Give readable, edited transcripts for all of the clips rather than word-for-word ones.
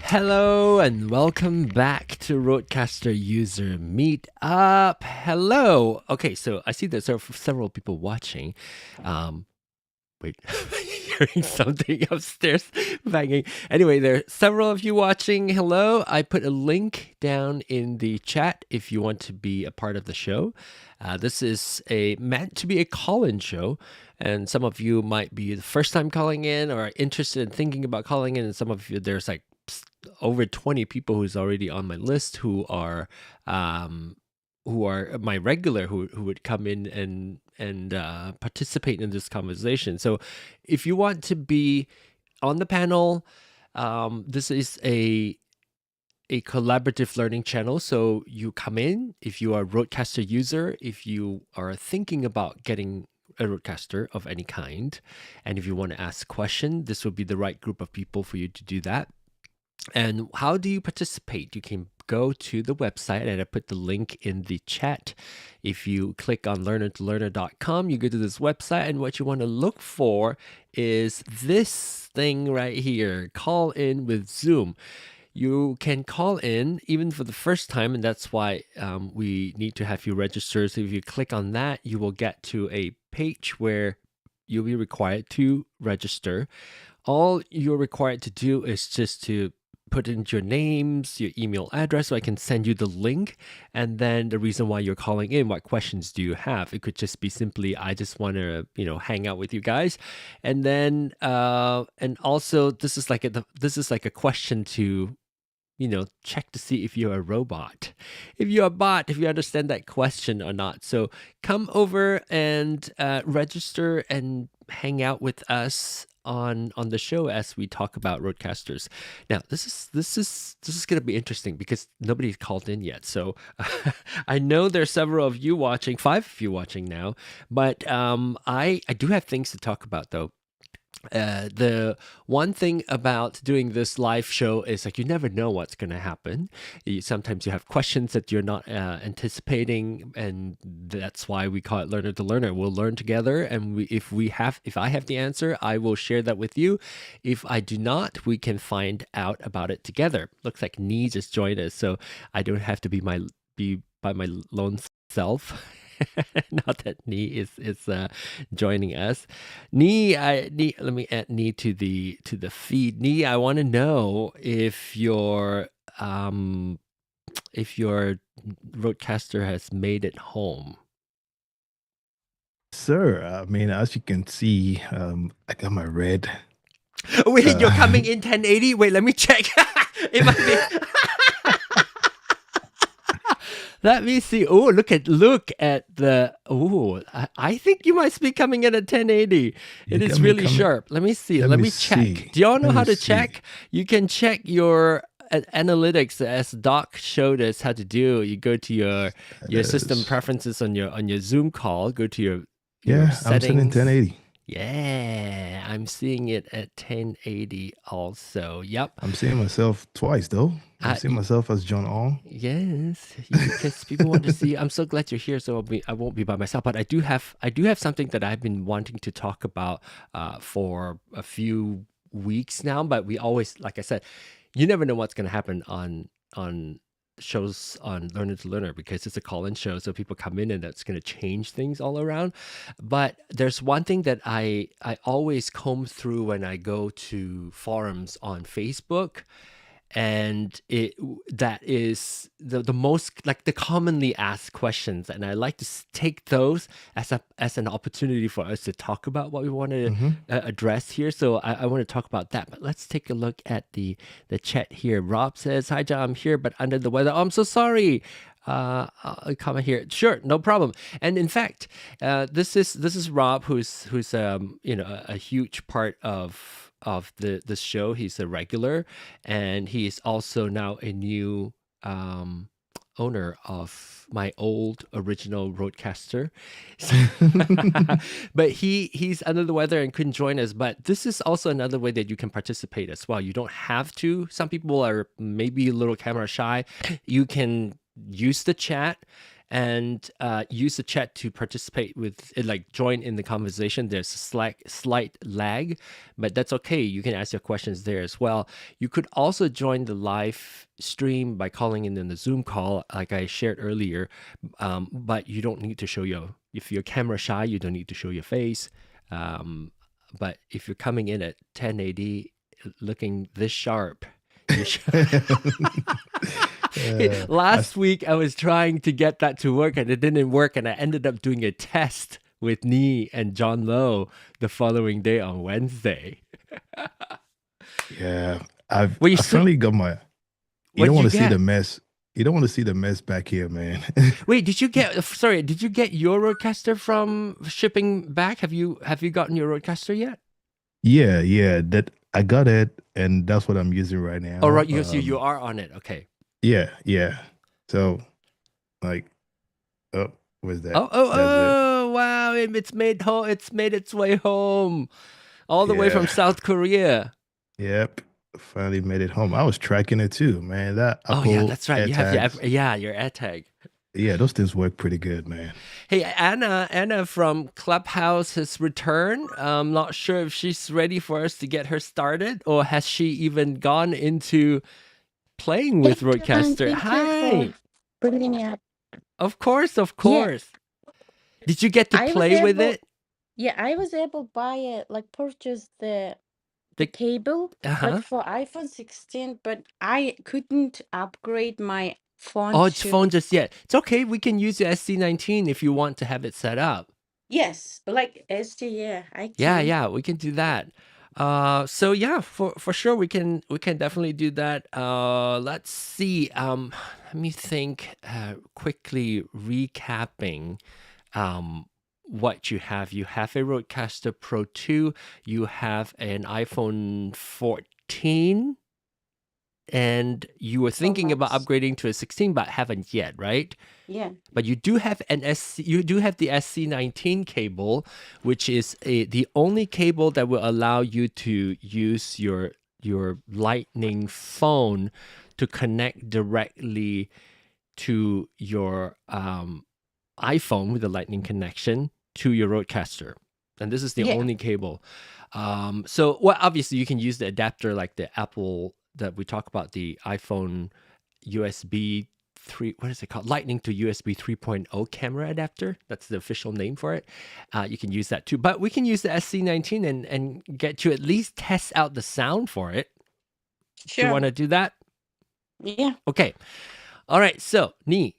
Hello and welcome back to RØDECaster User Meetup. Hello. Okay, so I see there's several people watching. Wait, hearing something upstairs banging. Anyway, there are several of you watching. Hello. I put a link down in the chat if you want to be a part of the show. This is meant to be a call-in show, and some of you might be the first time calling in or are interested in thinking about calling in, and some of you, there's like over 20 people who's already on my list who are my regular who would come in and participate in this conversation. So if you want to be on the panel, this is a collaborative learning channel. So you come in, if you are a RØDECaster user, if you are thinking about getting a RØDECaster of any kind, and if you want to ask a question, this would be the right group of people for you to do that. And how do you participate? You can go to the website, and I put the link in the chat. If you click on learner2learner.com, you go to this website, and what you want to look for is this thing right here, call in with Zoom. You can call in even for the first time, and that's why we need to have you register. So if you click on that, you will get to a page where you'll be required to register. All you're required to do is just to put in your names, your email address, so I can send you the link, and then the reason why you're calling in, what questions do you have? It could just be simply, I just want to, hang out with you guys, and then and also this is like a question to, check to see if you're a robot, if you're a bot, if you understand that question or not. So come over and register and hang out with us on the show as we talk about RØDECasters. Now, this is going to be interesting because nobody's called in yet. So I know there's several of you watching, 5 of you watching now, but I do have things to talk about though. The one thing about doing this live show is like you never know what's going to happen. Sometimes you have questions that you're not anticipating, and that's why we call it Learner to Learner. We'll learn together, and if I have the answer, I will share that with you. If I do not, we can find out about it together. Looks like Nee just joined us, so I don't have to be by my lone self. Not that Nee is joining us. Nee, let me add Nee to the feed. Nee, I want to know if your RØDECaster has made it home. sir. I mean, as you can see, I got my red. Wait, you're Uh, coming in 1080? Wait, let me check. It might be. Let me see. Oh, look at the. Oh, I think you might be coming in at 1080. you It got is me really coming. sharp. Let me see. Let Let me me check. see. Do y'all know Let how me to see. check? You can check your analytics as Doc showed us how to do. You go to your system Status. preferences on your Zoom call. Go to your Yeah, I'm sitting settings. 1080. Yeah, I'm seeing it at 1080 also. Yep. I'm seeing myself twice though. I'm seeing myself as John Ong. Yes, because people want to see. I'm so glad you're here. So I won't be by myself, but I do have something that I've been wanting to talk about for a few weeks now. But we always, like I said, you never know what's going to happen on shows on Learner to Learner because it's a call-in show, so people come in and that's going to change things all around. But there's one thing that I always comb through when I go to forums on Facebook, and that is the most, like, the commonly asked questions, and I like to take those as an opportunity for us to talk about what we want to Mm-hmm. address here. So I want to talk about that, but let's take a look at the chat here. Rob says, hi John, I'm here but under the weather. Oh, I'm so sorry. A comment here, sure, no problem. And in fact, this is Rob, who's a huge part of the show. He's a regular, and he is also now a new um, owner of my old original RØDECaster. But he's under the weather and couldn't join us. But this is also another way that you can participate as well. You don't have to. Some people are maybe a little camera shy. You can use the chat and use the chat to participate with it, like join in the conversation. There's a slight lag, but that's okay. You can ask your questions there as well. You could also join the live stream by calling in the Zoom call, like I shared earlier. But you don't need to show if you're camera shy, you don't need to show your face. But if you're coming in at 1080, looking this sharp, you should. uh, I, Last week, I was trying to get that to work and it didn't work. And I ended up doing a test with Nee and John Lowe the following day on Wednesday. yeah, I've Well, I finally got my. You what don't did want you to see the get? mess. You don't want to see the mess back here, man. Wait, did you get your RØDECaster from shipping back? Have you gotten your RØDECaster yet? Yeah, yeah, that I got it, and that's what I'm using right Oh, now. right, you are on it. Okay. Yeah, yeah. So, like, oh, where's that? Oh, oh, That's it. oh! Wow, it's made home. It's made its way home, all the way from Yeah, South Korea. yep. Finally made it home. I was tracking it too, man. That Oh yeah, Apple that's right. You have AirTags. your AirTag. Yeah, those things work pretty good, man. Hey, Anna from Clubhouse has returned. I'm not sure if she's ready for us to get her started, or has she even gone into playing Hey, with John, RØDECaster? thank you for Hi. bringing me up. Of course, of Yeah, course. Did you get to I was play with able. it? Yeah, I was able to buy it, like purchase the The cable, like uh-huh. for iPhone 16, but I couldn't upgrade my phone Oh, it's phone to. just yet. It's okay. We can use the SC19 if you want to have it set up. Yes, like SD. Yeah, I Yeah, can. yeah, we can do that. So yeah, for sure we can definitely do that. Let's see. Let me think. Quickly recapping. What you have. You have a RØDECaster Pro II. You have an iPhone 14, and you were Pro thinking about Max. upgrading to a 16, but haven't yet, right? Yeah, But you do have you do have the SC19 cable, which is the only cable that will allow you to use your Lightning phone to connect directly to your iPhone with a Lightning connection to your RØDECaster. And this is the yeah. only cable. So, well, obviously you can use the adapter like the Apple that we talk about, the iPhone USB 3, what is it called? Lightning to USB 3.0 camera adapter. That's the official name for it. You can use that too. But we can use the SC19 and get you at least test out the sound for it. Do you Sure. want to do that? Yeah. Okay. All right. So, Nee,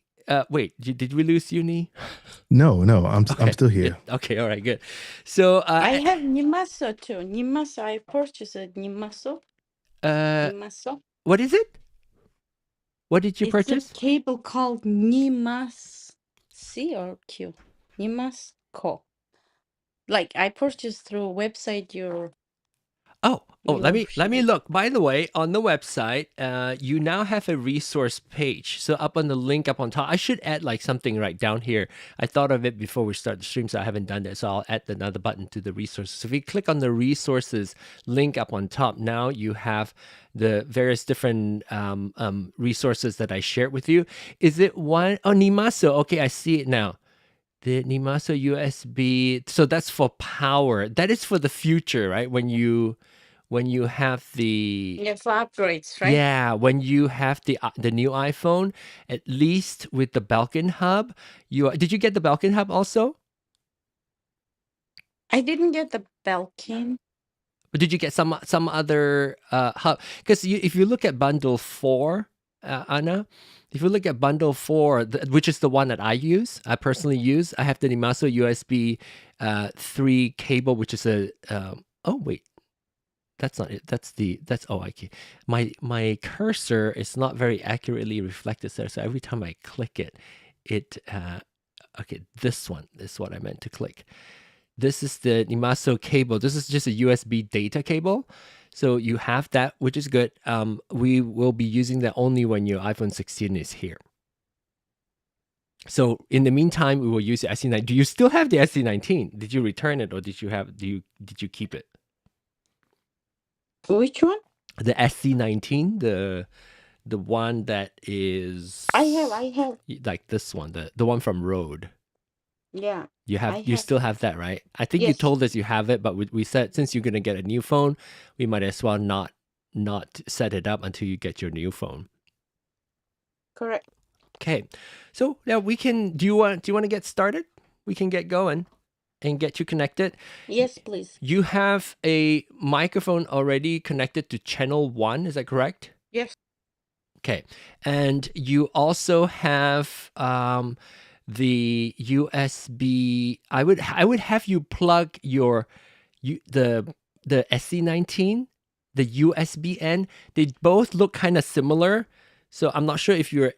Wait, did we lose Uni? No, I'm Okay. still here. Okay, all right, good. So I have Nimaso too. Nimaso, I purchased a Nimaso. Nimaso. what is it? What did you It's a purchase? cable called Nimas C or Q. Nimasco. Like I purchased through a website Oh, let me sharing. look. By the way, on the website, you now have a resource page. So up on the link up on top, I should add like something right down here. I thought of it before we start the stream, so I haven't done that. So I'll add another button to the resources. So if you click on the resources link up on top, now you have the various different resources that I shared with you. Is it one? Oh, Nimaso. Okay, I see it now. The Nimaso USB. So that's for power. That is for the future, right? When you have the Yeah, for upgrades, right? yeah, when you have the new iPhone, at least with the Belkin hub, did you get the Belkin hub also? I didn't get the Belkin. Or did you get some other hub? Because if you look at bundle 4, Anna, if you look at bundle 4, which is the one that I use, I personally use, I have the Nimaso USB 3 cable, which is a oh wait. That's not it. That's okay. My cursor is not very accurately reflected there. So every time I click it, okay, this one is what I meant to click. This is the Nimaso cable. This is just a USB data cable. So you have that, which is good. We will be using that only when your iPhone 16 is here. So in the meantime, we will use the SC9. Do you still have the SC19? Did you return it or did you keep it? Which one? The SC19, the one that is I have. like this one, the one from Rode. Yeah. You still have that, right? I think you Yes. told us you have it, but we said since you're gonna get a new phone, we might as well not set it up until you get your new phone. Correct. Okay, so yeah, we can. Do you want to get started? We can get going and get you connected. Yes, please. You have a microphone already connected to channel 1, is that correct? Yes. Okay, and you also have the USB. I would have you plug the SC19, the USB end. They both look kind of similar. So I'm not sure if you're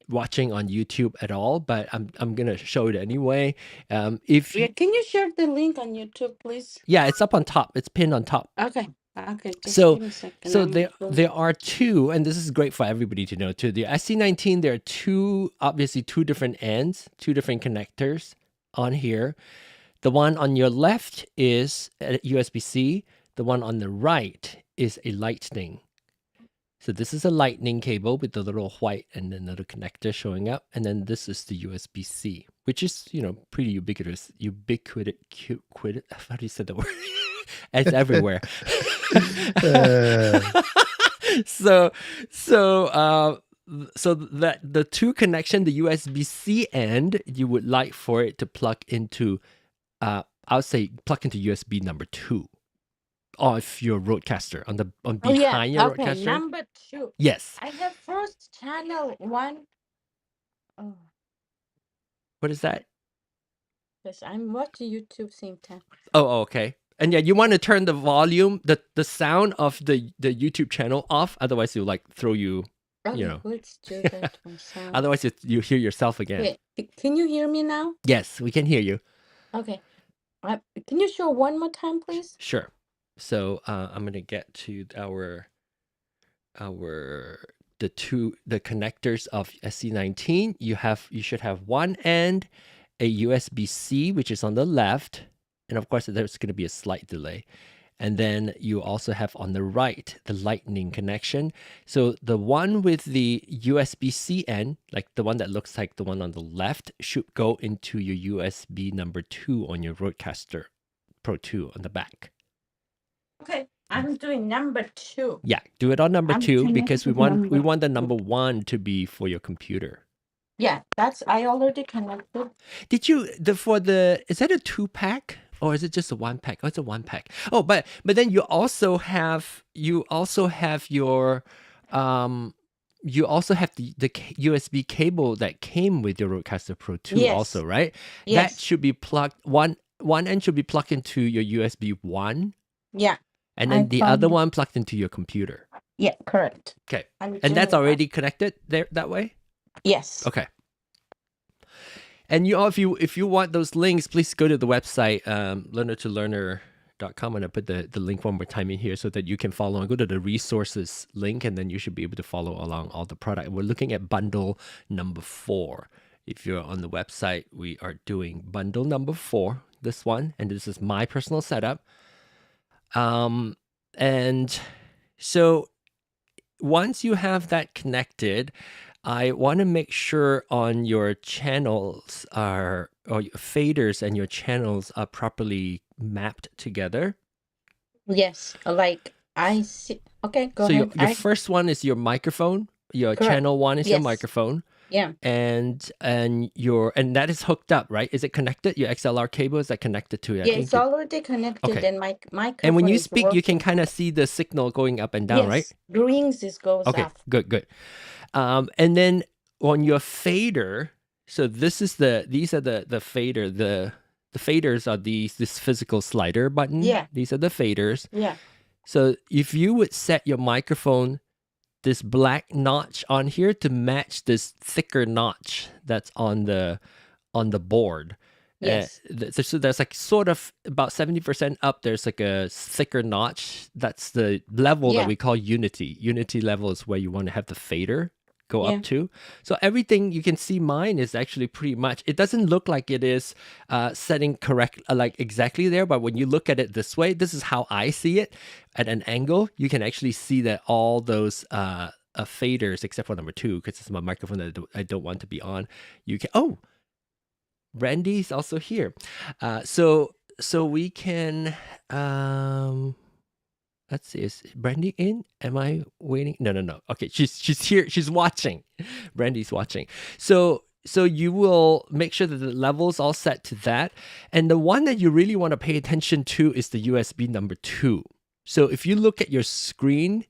watching on YouTube at all, but I'm gonna show it anyway. Can you share the link on YouTube, please? Yeah, it's up on top. It's pinned on top. Okay. Okay. Just So give me a second. so there are two, and this is great for everybody to know too. The SC19, there are obviously two different ends, two different connectors on here. The one on your left is a USB-C. The one on the right is a Lightning. So this is a Lightning cable with the little white and then little connector showing up. And then this is the USB-C, which is, pretty ubiquitous. How do you say the word? It's everywhere. So that the two connection, the USB-C end, you would like for it to plug into, I would say plug into USB number 2 of your RØDECaster behind your okay, RØDECaster. number 2. Yes. I have first channel 1. Oh, What is that? yes, I'm watching YouTube same time. Oh, okay. And yeah, you want to turn the volume, the sound of the YouTube channel off, otherwise it'll like throw you. Okay, let's do that one. Sound. Otherwise you hear yourself again. Okay. Can you hear me now? Yes, we can hear you. Okay. Can you show one more time, please? Sure. So I'm gonna get to the connectors of SC19. You should have one end, a USB-C, which is on the left, and of course there's going to be a slight delay. And then you also have on the right the Lightning connection. So the one with the USB-C end, like the one that looks like the one on the left, should go into your USB number 2 on your RØDECaster Pro II on the back. Okay, I'm doing number 2. Yeah, do it on number 2 because we want the number 1 to be for your computer. Yeah, I already connected. Did you is that a 2-pack or is it just a 1-pack? Oh, it's a 1-pack. Oh, but then you also have your you also have the USB cable that came with your RØDECaster Pro II also, Yes. right? That Yes. should be plugged, one end should be plugged into your USB 1, Yeah. and I then the other found. one plugged into your computer. Yeah, correct. Okay. I'm And that's doing that. already connected there that way? Yes. Okay. And you all, if you want those links, please go to the website, learner2learner.com, and I put the link one more time in here so that you can follow and go to the resources link, and then you should be able to follow along all the product. We're looking at bundle number 4. If you're on the website, we are doing bundle number 4, this one, and this is my personal setup. And so once you have that connected, I want to make sure on your channels or your faders and your channels are properly mapped together. Yes. Like I see. Okay, go So ahead. your first one is your microphone. Your Correct. channel 1 is your Yes. microphone. Yeah. And that is hooked up, right? Is it connected? Your XLR cable, is that connected to it? Yeah, it's already connected, Okay. and my microphone. And when you is speak, you can working. kind of see the signal going up and down, right? Yes. Rings is goes Okay, off. good. And then on your fader, so these are the fader. The faders are this physical slider button. Yeah. These are the faders. Yeah. So if you would set your microphone, this black notch on here to match this thicker notch that's on the board. Yes. So there's like sort of about 70% up, there's like a thicker notch. That's the level that we call unity. Unity level is where you want to have the fader go up to. So everything, you can see mine is actually pretty much, it doesn't look like it is setting correct, like exactly there, but when you look at it this way, this is how I see it at an angle. You can actually see that all those faders, except for number 2, because it's my microphone that I don't want to be on. You can, Brandy's also here. So we can, let's see, is Brandy in? Am I waiting? No. Okay, she's here. She's watching. Brandy's watching. So you will make sure that the level's all set to that. And the one that you really want to pay attention to is the USB number 2. So if you look at your screen,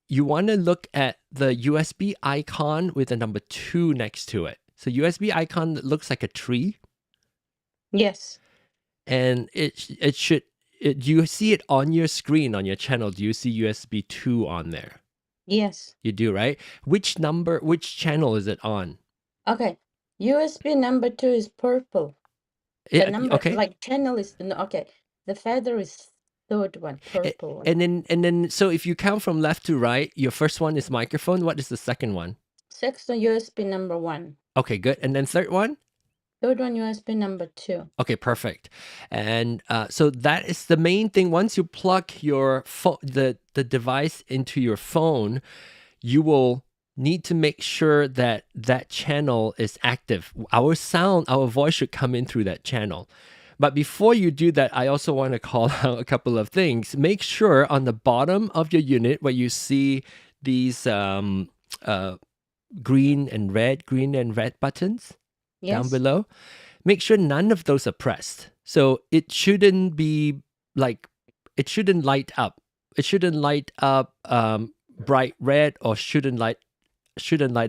you want to look at the USB icon with the number 2 next to it. So USB icon that looks like a tree. Yes. And it should, do you see it on your screen, on your channel? Do you see USB 2 on there? Yes. You do, right? Which channel is it on? Okay. USB number 2 is purple. The number, like channel is, okay. The feather is third one, purple one. And then, so if you count from left to right, your first one is microphone. What is the second one? Second USB number 1. Okay, good. And then third one? Third one, USB number 2. Okay, perfect. And so that is the main thing. Once you plug your the device into your phone, you will need to make sure that that channel is active. Our voice should come in through that channel. But before you do that, I also want to call out a couple of things. Make sure on the bottom of your unit where you see these green and red buttons. Yes. Down below, make sure none of those are pressed. So it shouldn't be like, it shouldn't light up. It shouldn't light up bright red, or shouldn't light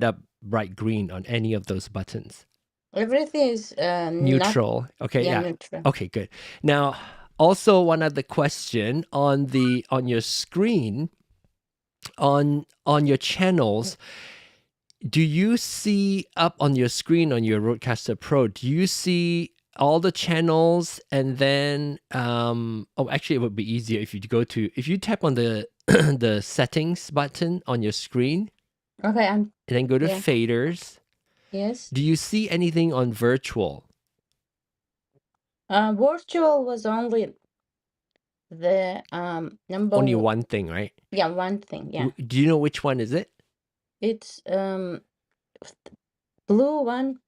up bright green on any of those buttons. Everything is neutral. Okay, yeah. Neutral. Okay, good. Now, also one other question on your screen, on your channels. Do you see up on your screen on your RØDECaster Pro, do you see all the channels? And then, actually it would be easier if you tap on the the settings button on your screen. Okay. And then go to faders. Yes. Do you see anything on virtual? Virtual was only the number Only one thing, right? Yeah, one thing. Yeah. Do you know which one is it? It's blue one,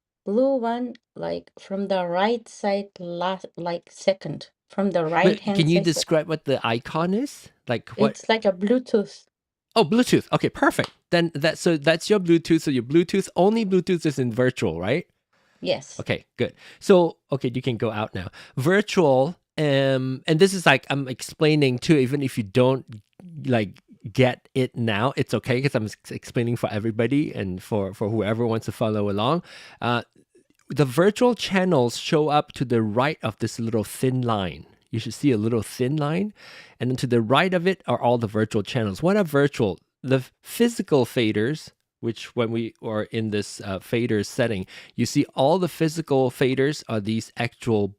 like from the right side, like second from the right hand. Can you describe what the icon is? Like what? It's like a Bluetooth. Oh, Bluetooth. Okay, perfect. Then that's your Bluetooth. So your only Bluetooth is in virtual, right? Yes. Okay, good. So, okay, you can go out now. Virtual, and this is like I'm explaining too, even if you don't get it now, it's okay because I'm explaining for everybody and for whoever wants to follow along. The virtual channels show up to the right of this little thin line. You should see a little thin line. And then to the right of it are all the virtual channels. What are virtual? The physical faders, which when we are in this fader setting, you see all the physical faders are these actual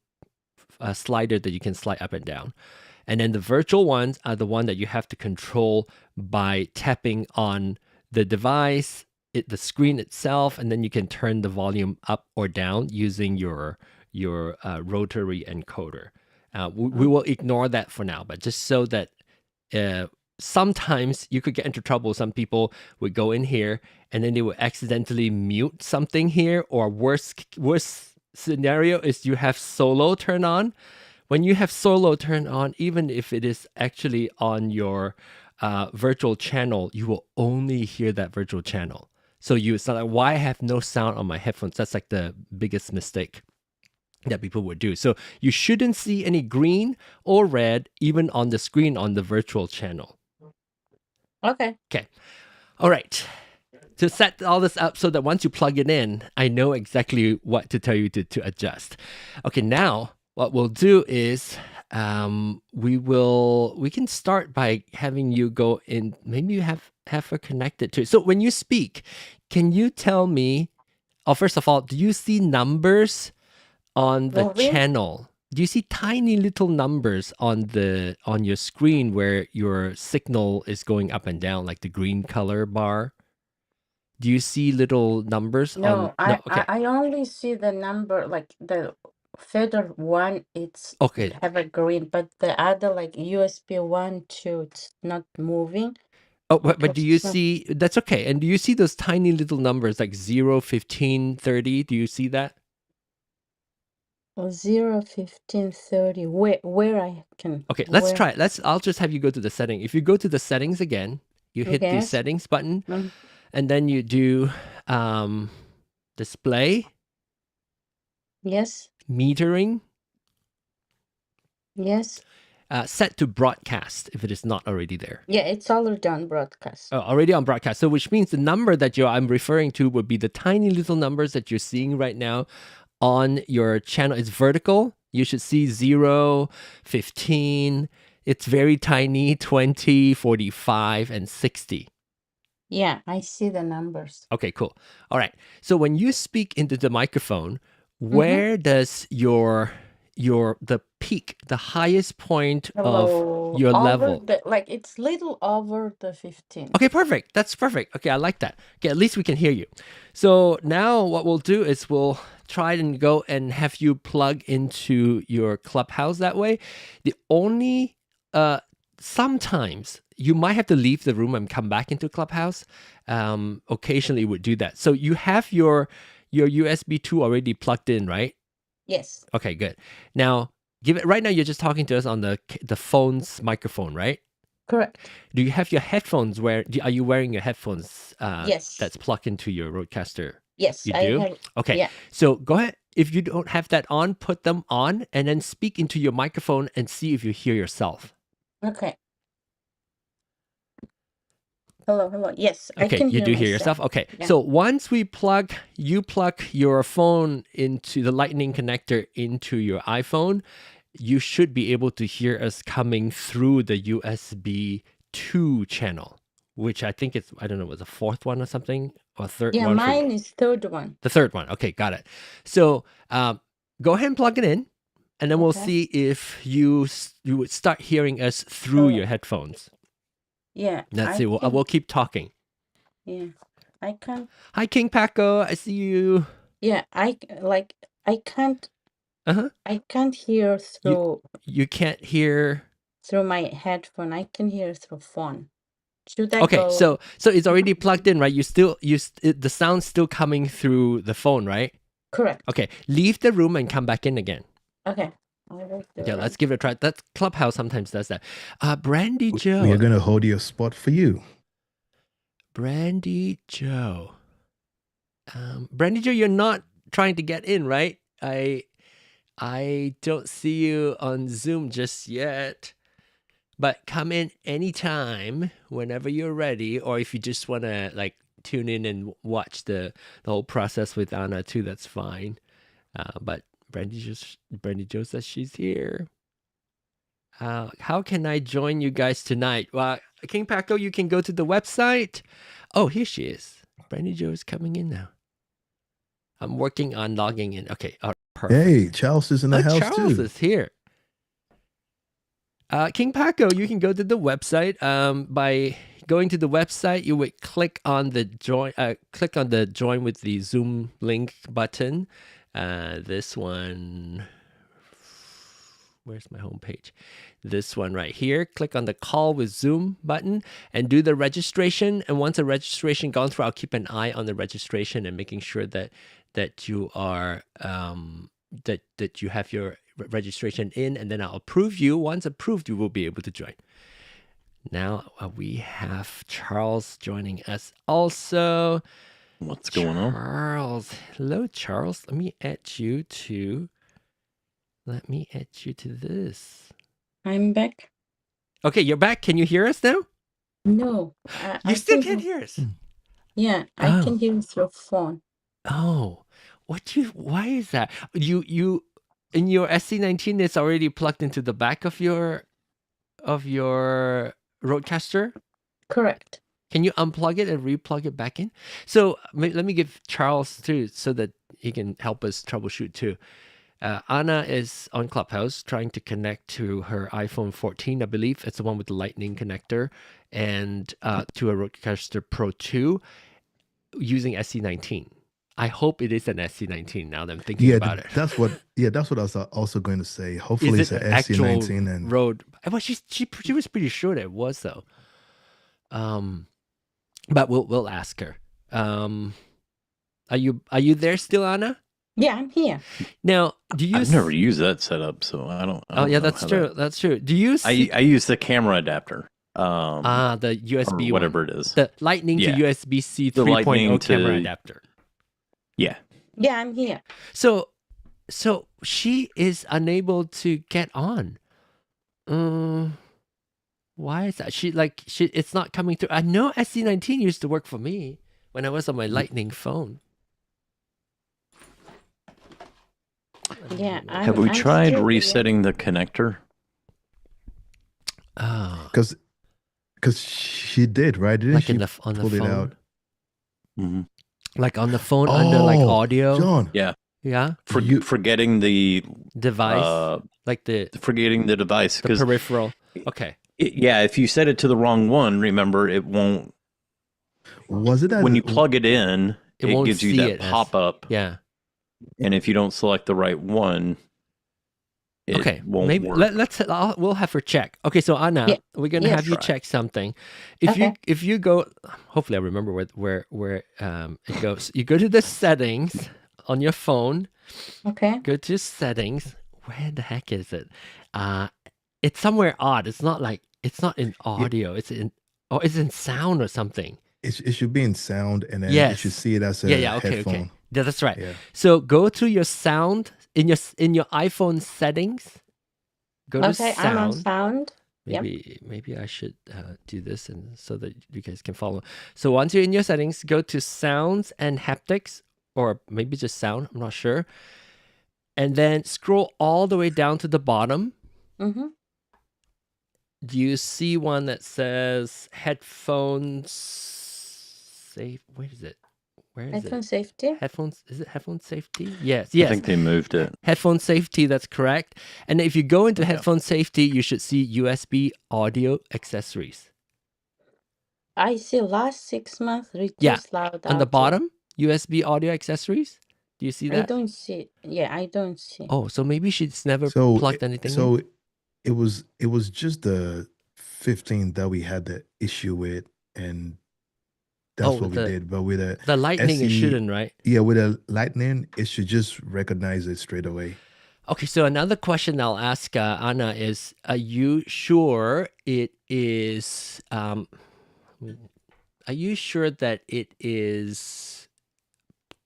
slider that you can slide up and down. And then the virtual ones are the one that you have to control by tapping on the device, the screen itself, and then you can turn the volume up or down using your rotary encoder. We will ignore that for now, but just so that sometimes you could get into trouble. Some people would go in here and then they would accidentally mute something here, or worst scenario is you have solo turn on. When you have solo turned on, even if it is actually on your virtual channel, you will only hear that virtual channel. So it's not like, why I have no sound on my headphones? That's like the biggest mistake that people would do. So you shouldn't see any green or red even on the screen on the virtual channel. Okay. Okay. All right. To set all this up so that once you plug it in, I know exactly what to tell you to adjust. Okay, now what we'll do is we can start by having you go in. Maybe you have her connected to it. So when you speak, can you tell me, first of all, do you see numbers on the channel? Do you see tiny little numbers on your screen where your signal is going up and down, like the green color bar? Do you see little numbers? No, Okay. I only see the number, like the fader one, it's Okay. have a green, but the other, like USB 1, 2, it's not moving. Oh, but do you see, that's okay. And do you see those tiny little numbers like 0, 15, 30? Do you see that? 0, 15, 30. Where I can. Okay, let's try it. I'll just have you go to the setting. If you go to the settings again, you hit the settings button, and then you do display. Yes. Metering. Yes. Set to broadcast if it is not already there. Yeah, it's already on broadcast. Oh, already on broadcast. So which means the number that I'm referring to would be the tiny little numbers that you're seeing right now on your channel. It's vertical. You should see 0, 15. It's very tiny, 20, 45, and 60. Yeah, I see the numbers. Okay, cool. All right. So when you speak into the microphone, where does the peak, the highest point of your level? Like it's little over the 15. Okay, perfect. That's perfect. Okay, I like that. Okay, at least we can hear you. So now what we'll do is we'll try and go and have you plug into your Clubhouse that way. The only sometimes you might have to leave the room and come back into Clubhouse. Occasionally would do that. So you have your USB 2 already plugged in, right? Yes. Okay, good. Now, right now you're just talking to us on the phone's microphone, right? Correct. Do you have your headphones are you wearing your headphones yes. that's plugged into your RØDECaster? Yes, you do? I have. Okay. Yeah. So go ahead. If you don't have that on, put them on and then speak into your microphone and see if you hear yourself. Okay. Hello. Yes, okay, I can you do hear yourself. Okay, yeah. So once you plug your phone into the lightning connector into your iPhone, you should be able to hear us coming through the USB 2 channel, which I think I don't know, was the fourth one or something, or third one? Yeah, mine is third one. The third one. Okay, got it. So go ahead and plug it in, and then we'll see if you would start hearing us through your headphones. Yeah. Let's see. We'll keep talking. Yeah, I can't. Hi, King Paco. I see you. Yeah, I can't. I can't hear through. You can't hear through my headphone. I can hear through phone. Should I okay, go? so it's already plugged in, right? The sound's still coming through the phone, right? Correct. Okay, leave the room and come back in again. Okay. Yeah, let's give it a try. That Clubhouse sometimes does that. Brandy Joe. We are going to hold your spot for you. Brandy Joe. Brandy Joe, you're not trying to get in, right? I don't see you on Zoom just yet. but come in anytime, whenever you're ready, or if you just want to like tune in and watch the whole process with Anna too, that's fine. But Brandy Jo says she's here. How can I join you guys tonight? Well, King Paco, you can go to the website. Oh, here she is. Brandy Jo is coming in now. I'm working on logging in. Okay, perfect. Hey, Charles is in the house Charles too. is here. King Paco, you can go to the website. By going to the website, you would click on the join. Click on the join with the Zoom link button. This one. Where's my home page? This one right here. Click on the call with Zoom button and do the registration. And once the registration gone through, I'll keep an eye on the registration and making sure that you are that you have your registration in, and then I'll approve you. Once approved, you will be able to join. Now we have Charles joining us also. What's going on? Charles. Hello, Charles. Let me add you to this. I'm back. Okay, you're back. Can you hear us now? No. You still can't hear us. Yeah, I can hear you through phone. Oh, why is that? You in your SC19, it's already plugged into the back of your RØDECaster? Correct. Can you unplug it and replug it back in? So let me give Charles too, so that he can help us troubleshoot too. Anna is on Clubhouse trying to connect to her iPhone 14, I believe. It's the one with the lightning connector, and to a RØDECaster Pro II using SC19. I hope it is an SC19 now that I'm thinking about it. That's what I was also going to say. Hopefully it's an SC19 and Rode. Well, she was pretty sure that it was though. But we'll ask her. Are you there still, Anna? Yeah, I'm here. Now, do you? I've never used that setup, so I don't. Oh yeah, that's true. That's true. Do you? I use the camera adapter. The USB or whatever one. it is. The Lightning to USB-C 3.0 camera adapter. Yeah. Yeah, I'm here. So she is unable to get on. Why is that? It's not coming through. I know SC19 used to work for me when I was on my Lightning phone. Yeah. Have we tried resetting the connector? Oh. Because she did, right? Didn't like she on the pull it phone? out? Mm-hmm. Like on the phone under like audio? John. Yeah. Yeah. Forgetting the device, forgetting the device, the peripheral. Okay. If you set it to the wrong one, remember it won't. Was it that when you plug it in? It gives you that pop up. Yeah. And if you don't select the right one, it won't work. We'll have her check. Okay, so Anna, we're gonna have you check something. If you go, hopefully I remember where it goes. You go to the settings on your phone. Okay. Go to settings. Where the heck is it? It's somewhere odd. It's not in audio. It's in sound or something. It should be in sound, and then you should see it as a headphone. Okay. Yeah, that's right. Yeah. So go to your sound in your iPhone settings. Go to sound. I'm on sound. Maybe I should do this and so that you guys can follow. So once you're in your settings, go to sounds and haptics, or maybe just sound. I'm not sure. And then scroll all the way down to the bottom. Mm-hmm. Do you see one that says headphones safe? Where is it? Headphone safety? Headphones, is it headphone safety? Yes. I think they moved it. Headphone safety, that's correct. And if you go into headphone safety, you should see USB audio accessories. I see last 6 months reduced loud audio. On the bottom, USB audio accessories. Do you see that? I don't see. Yeah, I don't see. Oh, so maybe she's never plugged anything in? It was just the 15 that we had the issue with, and that's what we did. But with the Lightning, it shouldn't, right? Yeah, with a Lightning, it should just recognize it straight away. Okay, so another question I'll ask Anna is: are you sure it is? Are you sure that it is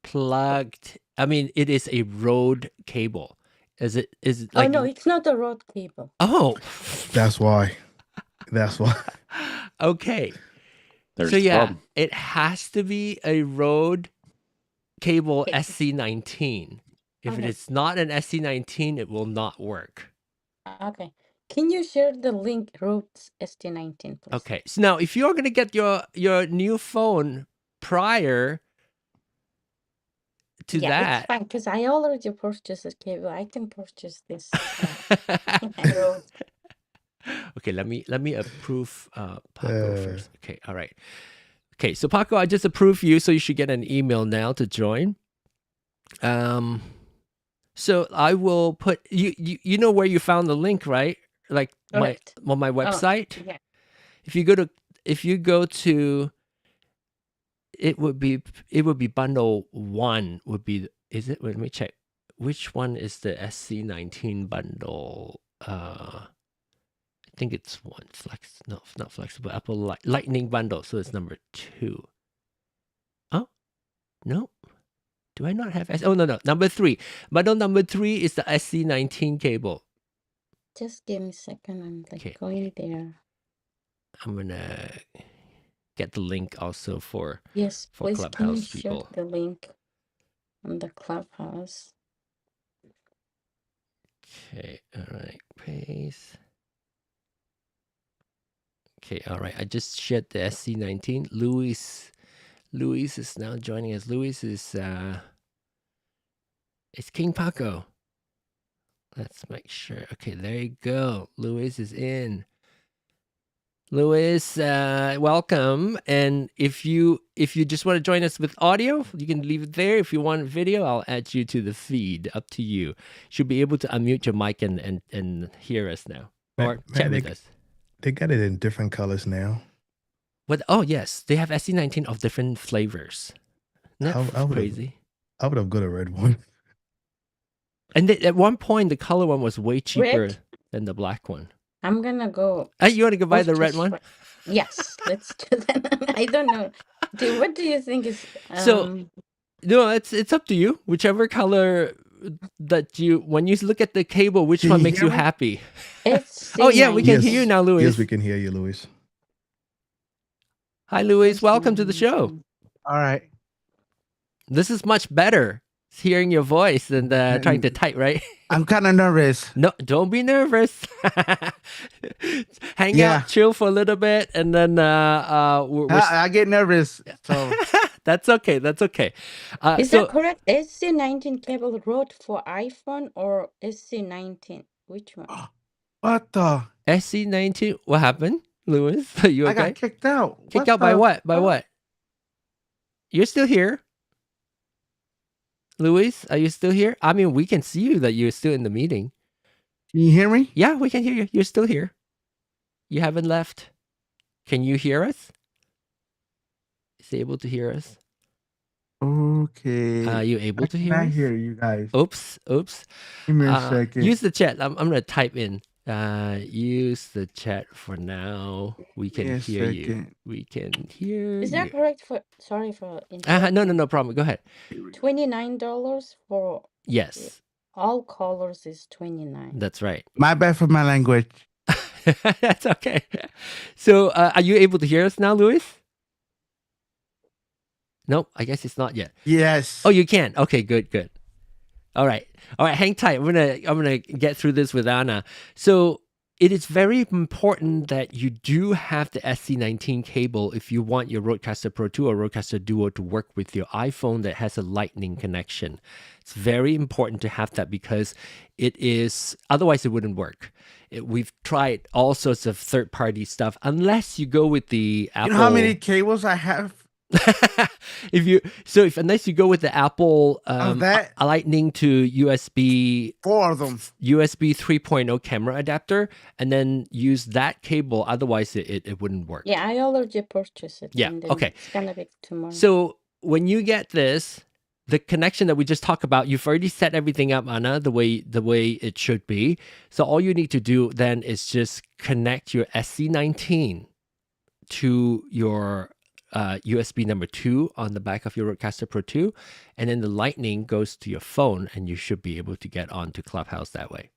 plugged? I mean, it is a Rode cable. Is it like? Oh no, it's not a Rode cable. Oh, that's why. That's why. Okay. There's so the yeah, problem. it has to be a Rode cable Okay. SC19. If it Okay. is not an SC19, it will not work. Okay. Can you share the link Rode ST19, please? Okay. So now, if you're going to get your new phone prior to Yeah, it's that, fine because I already purchased a cable. I can purchase this Rode. okay, let me approve Paco first. Okay, all right. Okay, so Paco, I just approved you, so you should get an email now to join. So I will put you know where you found the link, right? Like Correct. on my website. Oh, yeah. If you go to it would be bundle 1 would be, is it? Let me check. Which one is the SC19 bundle? I think it's one not flexible Apple Lightning bundle, so it's number 2. Oh, no. Do I not have oh no, number 3. Bundle number 3 is the SC19 cable. Just give me a second. I'm like Okay. going there. I'm gonna get the link also for Yes, please. Can you Clubhouse share people. the link on the Clubhouse? Okay, all right, paste. Okay, all right. I just shared the SC19. Luis is now joining us. Luis is it's King Paco. Let's make sure. Okay, there you go. Luis is in. Luis, welcome. And if you just want to join us with audio, you can leave it there. If you want video, I'll add you to the feed. Up to you. Should be able to unmute your mic and hear us now. Or chat with us. They got it in different colors now. What? Oh yes, they have SC19 of different flavors. Isn't that crazy? I would have got a red one. And at one point, the color one was way cheaper Rick? than the black one. I'm gonna go. You want to go buy the red one? Yes, let's do that. I don't know. What do you think is So no, it's up to you. Whichever color that when you look at the cable, which one makes you happy? It's oh yeah, we can hear you now, Luis. Yes, we can hear you, Luis. Hi, Luis. Welcome to the show. All right. This is much better. Hearing your voice and trying to type, right? I'm kind of nervous. No, don't be nervous. Hang out, chill for a little bit, and then I get nervous. So that's okay. That's okay. Is that correct? SC19 cable Rode for iPhone or SC19? Which one? What the? SC19. What happened, Luis? Are you okay? I got kicked out. Kicked out by what? By what? You're still here. Luis, are you still here? I mean, we can see you that you're still in the meeting. Can you hear me? Yeah, we can hear you. You're still here. You haven't left. Can you hear us? Is he able to hear us? Okay. Are you able to hear us? I hear you guys. Oops. Give me a second. Use the chat. I'm going to type in. Use the chat for now. We can hear you. We can hear you. Is that correct for, sorry for no problem. Go ahead. $29 for yes. All colors is $29. That's right. My bad for my language. That's okay. So are you able to hear us now, Luis? Nope, I guess it's not yet. Yes. Oh, you can. Okay, good. All right, hang tight. I'm gonna get through this with Anna. So it is very important that you do have the SC19 cable if you want your RØDECaster Pro II or RØDECaster Duo to work with your iPhone that has a Lightning connection. It's very important to have that because otherwise it wouldn't work. We've tried all sorts of third-party stuff unless you go with the Apple. You know how many cables I have? Unless you go with the Apple Lightning to USB, 4 of them, USB 3.0 camera adapter, and then use that cable. Otherwise, it wouldn't work. Yeah, I already purchased it. Yeah, okay. It's gonna be tomorrow. So when you get this, the connection that we just talked about, you've already set everything up, Anna, the way it should be. So all you need to do then is just connect your SC19 to your USB number 2 on the back of your RØDECaster Pro II, and then the Lightning goes to your phone, and you should be able to get onto Clubhouse that way.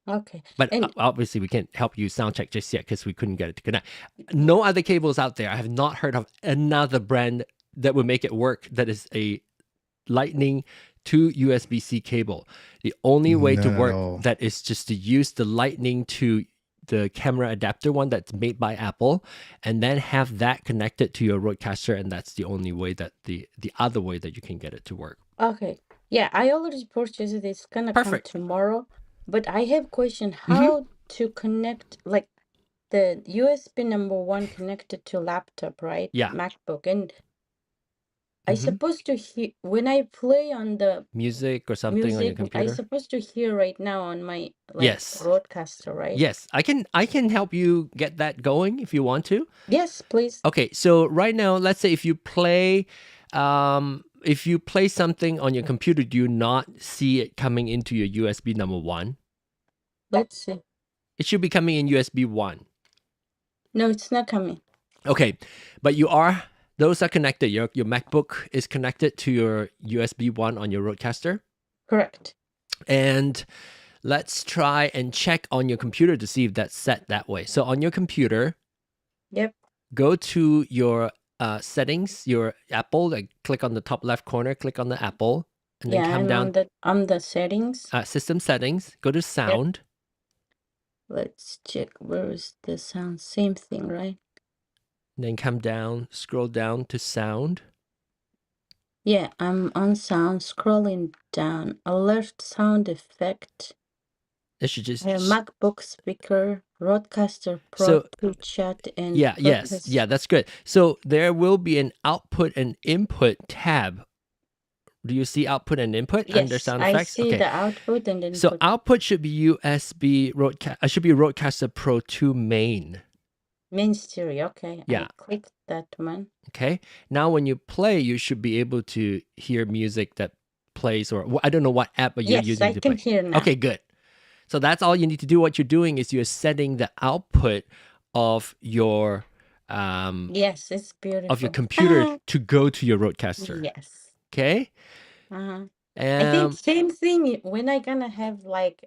Okay. But And obviously, we can't help you sound check just yet because we couldn't get it to connect. No other cables out there. I have not heard of another brand that would make it work that is a Lightning to USB-C cable. The only way to None at work all. that is just to use the Lightning to the camera adapter one that's made by Apple, and then have that connected to your RØDECaster, and that's the only way that the other way that you can get it to work. okay. Yeah, I already purchased it. It's gonna Perfect. come tomorrow. But I have question how to connect like the USB number 1 connected to laptop, right? Yeah. MacBook. And I supposed to hear when I play on the music or something on your music, I computer. supposed to hear right now on my Yes. RØDECaster, right? Yes, I can help you get that going if you want to. Yes, please. Okay, so right now, let's say if you play something on your computer, do you not see it coming into your USB number 1? Let's see. It should be coming in USB 1. No, it's not coming. Okay, but those are connected. Your MacBook is connected to your USB 1 on your RØDECaster. Correct. And let's try and check on your computer to see if that's set that way. So on your computer, Yep. go to your settings, your Apple, click on the top left corner, click on the Apple, and then come down on the settings. System settings, go to sound. Let's check where is the sound. Same thing, right? Then come down, scroll down to sound. Yeah, I'm on sound, scrolling down. Alert sound effect. It should just MacBook speaker, RØDECaster Pro II chat, and yes, that's good. So there will be an output and input tab. Do you see output and input under sound effects? I see the output and input. So output should be USB should be RØDECaster Pro II main. Main stereo, okay. Yeah. I clicked that one. Okay. Now when you play, you should be able to hear music that plays, or I don't know what app you're using to play. Yes, I can hear now. Okay, good. So that's all you need to do. What you're doing is you're setting the output of your yes, it's beautiful. of your computer to go to your RØDECaster. Yes. Okay. I think same thing when I gonna have like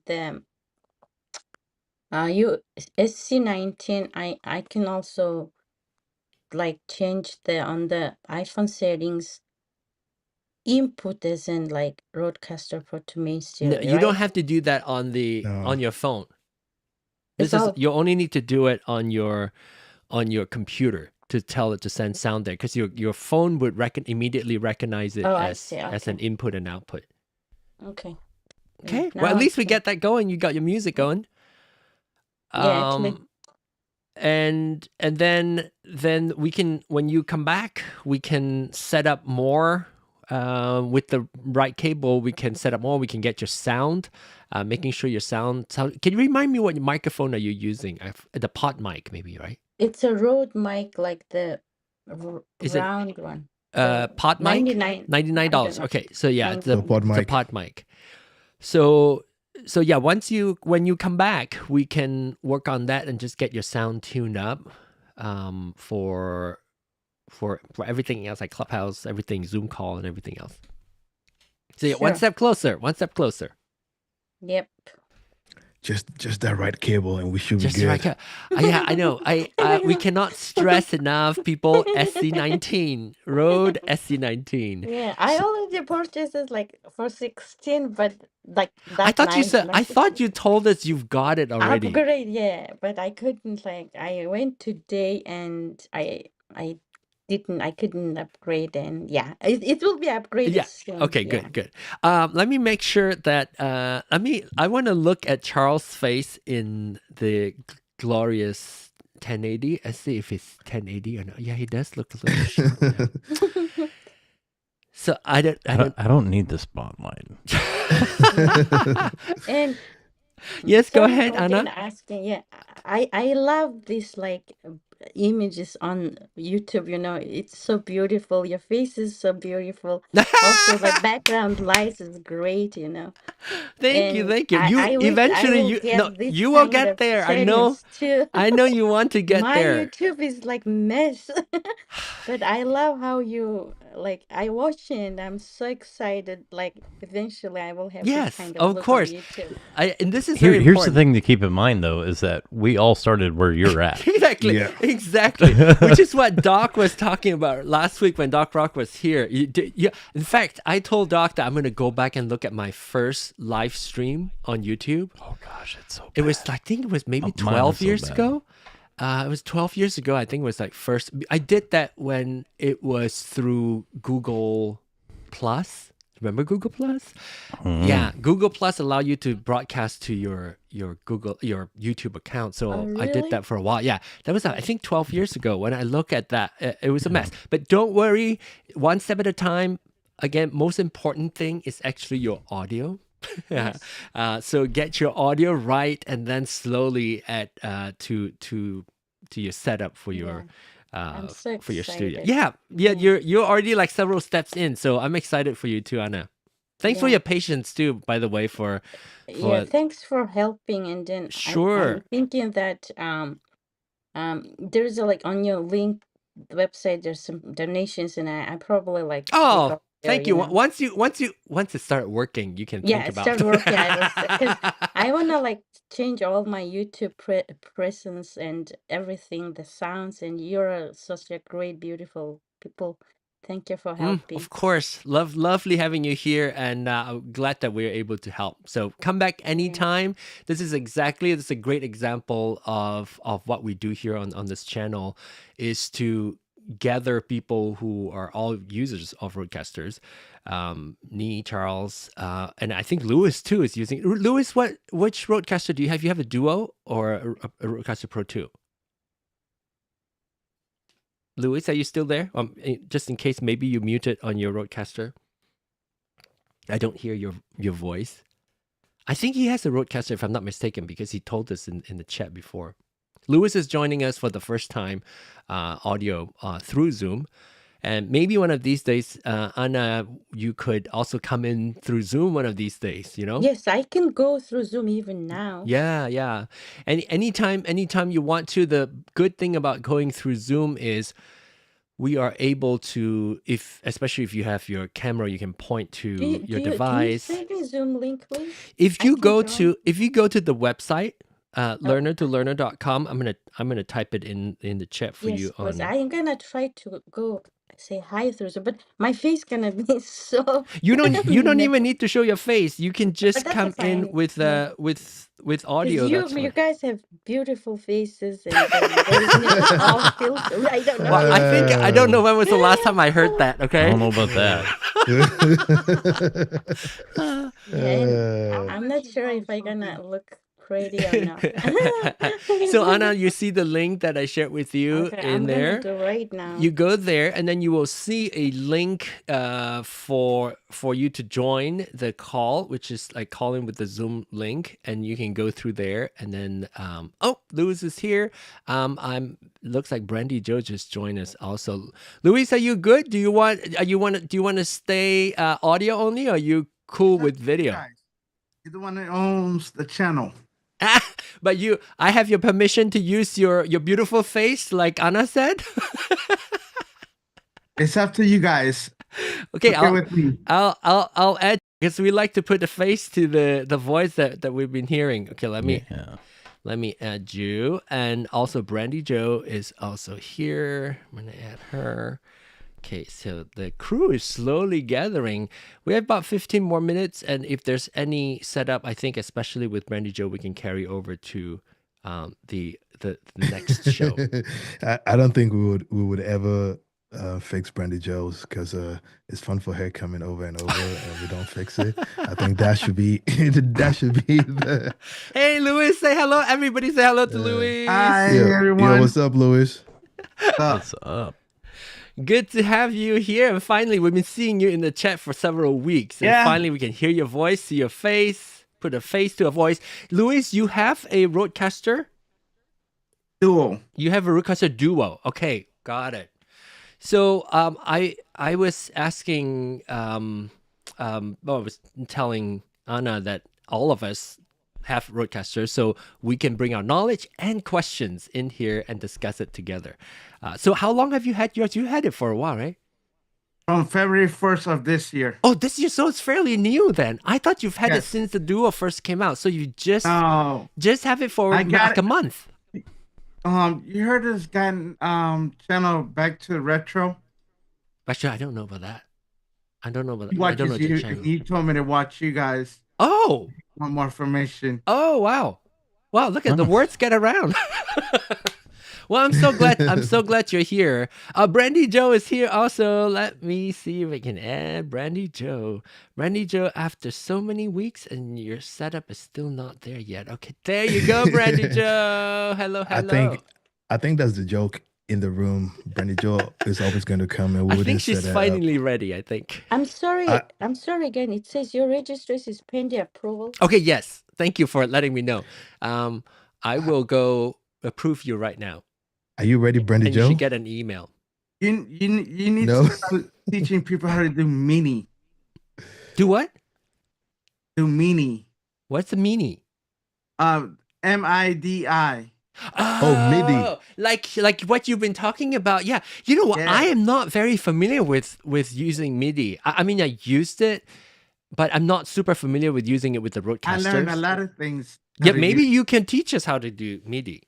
the SC19. I can also like change on the iPhone settings. Input as in like RØDECaster Pro II main stereo. No, you don't have to do that on your phone. You only need to do it on your computer to tell it to send sound there, because your phone would immediately recognize it as an input and output. Okay. Okay. Well, at least we get that going. You got your music going. Yeah. And then we can, when you come back, we can set up more. With the right cable, we can set up more. We can get your sound, making sure your sound. Can you remind me what microphone are you using? The pod mic, maybe, right? It's a Rode mic, like the round one. Pod mic? $99. Okay, so yeah, it's the pod mic. So yeah, when you come back, we can work on that and just get your sound tuned up for everything else, like Clubhouse, everything, Zoom call, and everything else. So yeah, one step closer. Yep. Just that right cable, and we should be good. Right, yeah, I know. We cannot stress enough, people. SC19, Rode SC19. Yeah, I already purchased it like for 16, but like that. I thought you told us you've got it already. Upgrade, yeah, but I couldn't. Like, I went today and I couldn't upgrade, and yeah, it will be upgraded soon. Okay, good. Let me make sure that I want to look at Charles' face in the glorious 1080. Let's see if it's 1080 or not. Yeah, he does look a little short. So I don't need the spotlight. And yes, go ahead, Anna. Asking, I love this like images on YouTube, you know, it's so beautiful. Your face is so beautiful. Also, the background lights is great, you know. Thank you, And thank you. You I wish I eventually will you get this you will kind get of there. settings too. I know you want to get My there. YouTube is like mess. But I love how you like I watch it and I'm so excited. Like eventually I will have this Yes, kind of of look on course. YouTube. And this is very Here's the important. thing to keep in mind, though, is that we all started where you're at. Exactly, Yeah. exactly. Which is what Doc was talking about last week when Doc Rock was here. In fact, I told Doc that I'm going to go back and look at my first live stream on YouTube. Oh gosh, it's so bad. It was, I think it was maybe Mine 12 was so years bad. ago. It was 12 years ago. I think it was like first. I did that when it was through Google Plus. Remember Google Plus? Yeah, Google Plus allow you to broadcast to your YouTube account. So Oh, I did really? that for a while. Yeah, that was I think 12 years ago. When I look at that, it was a mess. But don't worry, one step at a time. Again, most important thing is actually your audio. Yes. So get your audio right, and then slowly add to your setup for your I'm so for your studio. excited. Yeah, Yeah. you're already like several steps in, so I'm excited for you too, Anna. Thanks for Yeah. your patience too, by the way. Yeah, thanks for helping. And then Sure. I'm thinking that there's a like on your link website there's some donations and I probably like click Oh, up there, thank you you. know. Once it start working, you can Yeah, think it about. started working. I will because I wanna like change all my YouTube presence and everything, the sounds, and you're such a great, beautiful people. Thank you for helping. Of course. Lovely having you here, and I'm glad that we're able to help. So come back anytime. This is a great example of what we do here on this channel, is to gather people who are all users of RØDECasters. Nee, Charles, and I think Lewis too is using. Lewis, which RØDECaster do you have? You have a Duo or a RØDECaster Pro II? Louis, are you still there? Just in case, maybe you muted on your RØDECaster. I don't hear your voice. I think he has a RØDECaster, if I'm not mistaken, because he told us in the chat before. Louis is joining us for the first time, audio through Zoom. And maybe one of these days, Anna, you could also come in through Zoom one of these days, you know? Yes, I can go through Zoom even now. Yeah. And anytime you want to. The good thing about going through Zoom is we are able to, especially if you have your camera, you can point to your device. Can you send me Zoom link, please? If you go to the website, learner2learner.com, I'm gonna type it in the chat for you. Yes, I am gonna try to go say hi through Zoom, but my face gonna be so. You don't even need to show your face. You can just that's come in fine. with Yeah. with audio. You guys have beautiful faces and there's no all filter. I don't know. Well, I don't know when was the last time I heard that. Okay. I don't know about that. I'm not sure if I'm gonna look pretty or not. So Anna, you see the link that I shared with you in there. I'm gonna do right now. You go there, and then you will see a link for you to join the call, which is like calling with the Zoom link, and you can go through there. And then Louis is here. Looks like Brandy Joe just joined us also. Louis, are you good? Do you want to stay audio only, or are you cool with video? You're the one that owns the channel. But I have your permission to use your beautiful face, like Anna said. It's up to you guys. Okay, Okay, I'll add, because we like to put a face to the voice that we've been hearing. Okay, let me add you, and also Brandy Joe is also here. I'm gonna add her. Okay, so the crew is slowly gathering. We have about 15 more minutes, and if there's any setup, I think especially with Brandy Joe, we can carry over to the next show. I don't think we would ever fix Brandy Joe's, because it's fun for her coming over and over, and we don't fix it. I think that should be the. Hey, Louis, say hello. Everybody, say hello to Louis. Hi, everyone. Yo, what's up, Louis? What's up? Good to have you here. And finally, we've been seeing you in the chat for several weeks. And finally, we can hear your voice, see your face, put a face to a voice. Louis, you have a RØDECaster? Duo. You have a RØDECaster Duo. Okay, got it. So I was asking, well, I was telling Anna that all of us have RØDECaster, so we can bring our knowledge and questions in here and discuss it together. So how long have you had yours? You had it for a while, right? From February 1st of this year. Oh, this year, so it's fairly new then. I thought you've had it since the Duo first came out, so you just have it for like a month. You heard this guy channel Back to Retro? Actually, I don't know about that. I don't know about that. I don't know the channel. He told me to watch you guys. Oh, want more information. Oh, wow. Wow, look at the words get around. Well, I'm so glad. I'm so glad you're here. Brandy Joe is here also. Let me see if I can add Brandy Joe. Brandy Joe, after so many weeks and your setup is still not there yet. Okay, there you go, Brandy Joe. Hello, hello. I think that's the joke in the room. Brandy Joe is always going to come and I think she's finally ready. I think. I'm sorry. I'm sorry again. It says your registration is pending approval. Okay. Yes. Thank you for letting me know. I will go approve you right now. Are you ready, Brandy Joe? You should get an email. You need to start teaching people how to do mini. Do what? Do mini. What's the mini? MIDI. Oh, MIDI. Like what you've been talking about. Yeah. You know what? Yeah. I am not very familiar with using MIDI. I mean, I used it, but I'm not super familiar with using it with the RØDECaster. I learned a lot of things. Yeah, maybe you can teach us how to do MIDI.